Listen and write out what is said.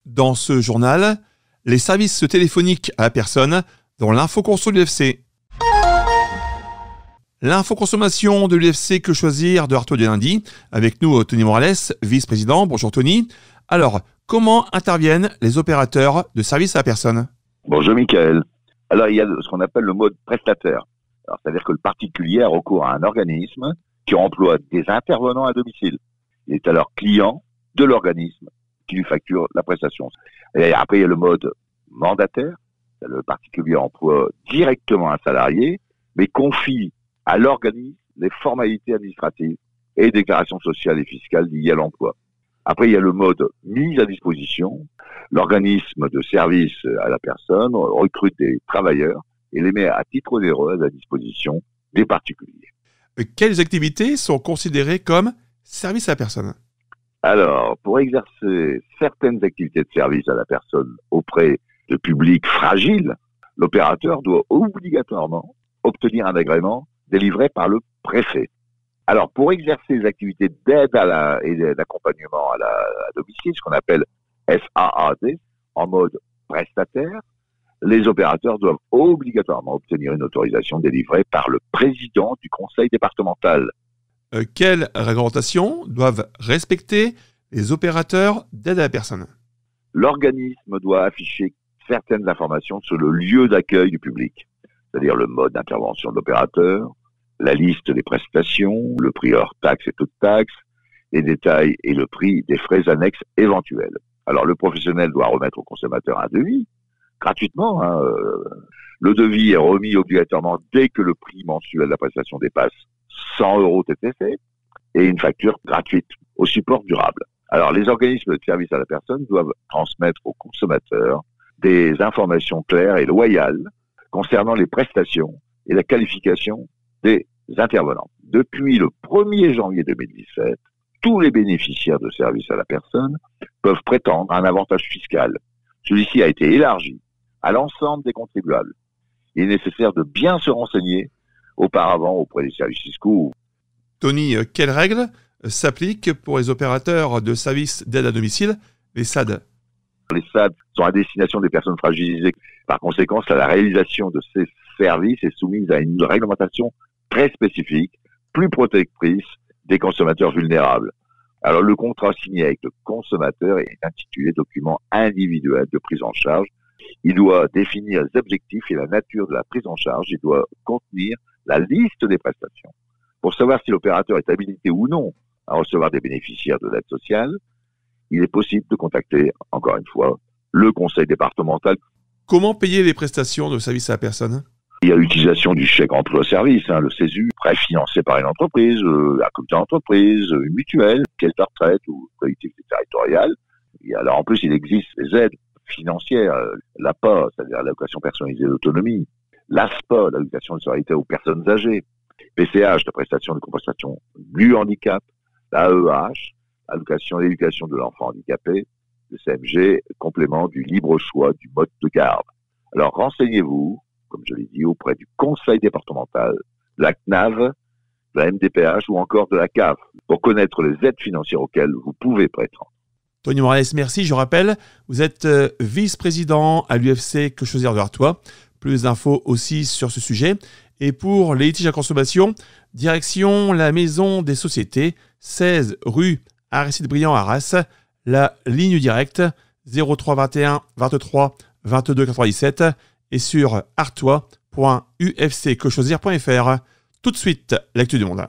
Dans ce journal, les services téléphoniques à la personne dans l'infoconso de l'UFC. L'infoconsommation de l'UFC Que Choisir de Artois du lundi. Avec nous, Tony Morales, vice-président. Bonjour Tony. Alors, comment interviennent les opérateurs de services à la personne ? Bonjour Mickaël. Alors, il y a ce qu'on appelle le mode prestataire. Alors, c'est-à-dire que le particulier a recours à un organisme qui emploie des intervenants à domicile. Il est alors client de l'organisme qui lui facture la prestation. Et après, il y a le mode mandataire. Le particulier emploie directement un salarié, mais confie à l'organisme les formalités administratives et déclarations sociales et fiscales liées à l'emploi. Après, il y a le mode mise à disposition. L'organisme de service à la personne recrute des travailleurs et les met à titre onéreux à la disposition des particuliers. Quelles activités sont considérées comme service à la personne ? Alors, pour exercer certaines activités de service à la personne auprès de publics fragiles, l'opérateur doit obligatoirement obtenir un agrément délivré par le préfet. Alors, pour exercer les activités d'aide et d'accompagnement à domicile, ce qu'on appelle SAAD, en mode prestataire, les opérateurs doivent obligatoirement obtenir une autorisation délivrée par le président du conseil départemental. Quelles réglementations doivent respecter les opérateurs d'aide à la personne ? L'organisme doit afficher certaines informations sur le lieu d'accueil du public, c'est-à-dire le mode d'intervention de l'opérateur, la liste des prestations, le prix hors taxe et toute taxe, les détails et le prix des frais annexes éventuels. Alors le professionnel doit remettre au consommateur un devis, gratuitement. Le devis est remis obligatoirement dès que le prix mensuel de la prestation dépasse 100 € TTC et une facture gratuite au support durable. Alors les organismes de service à la personne doivent transmettre aux consommateurs des informations claires et loyales concernant les prestations et la qualification des intervenants. Depuis le 1er janvier 2017, tous les bénéficiaires de services à la personne peuvent prétendre à un avantage fiscal. Celui-ci a été élargi à l'ensemble des contribuables. Il est nécessaire de bien se renseigner auparavant auprès des services fiscaux. Tony, quelles règles s'appliquent pour les opérateurs de services d'aide à domicile, les SAD ? Les SAD sont à destination des personnes fragilisées. Par conséquent, la réalisation de ces services est soumise à une réglementation très spécifique, plus protectrice des consommateurs vulnérables. Alors, le contrat signé avec le consommateur est intitulé document individuel de prise en charge. Il doit définir les objectifs et la nature de la prise en charge. Il doit contenir la liste des prestations. Pour savoir si l'opérateur est habilité ou non à recevoir des bénéficiaires de l'aide sociale, il est possible de contacter, encore une fois, le conseil départemental. Comment payer les prestations de service à la personne ? Il y a l'utilisation du chèque emploi-service, le CESU, préfinancé par une entreprise, un comité d'entreprise, une mutuelle, caisse de retraite ou collectivité territoriale. Et alors en plus, il existe des aides financières, l'APA, c'est-à-dire l'allocation personnalisée d'autonomie, l'ASPA, l'allocation de solidarité aux personnes âgées, PCH, la prestation de compensation du handicap, l'AEH, allocation d'éducation de l'enfant handicapé, le CMG, complément du libre choix du mode de garde. Alors renseignez-vous, comme je l'ai dit, auprès du conseil départemental, de la CNAV, de la MDPH ou encore de la CAF pour connaître les aides financières auxquelles vous pouvez prétendre. Tony Morales, merci. Je rappelle, vous êtes vice-président à l'UFC Que Choisir de Artois. Plus d'infos aussi sur ce sujet. Et pour les litiges à consommation, direction la Maison des Sociétés, 16 rue Aristide-Briand à Arras, la ligne directe 03 21 23 22 97 et sur artois.ufcquechoisir.fr. Tout de suite, l'actu du monde.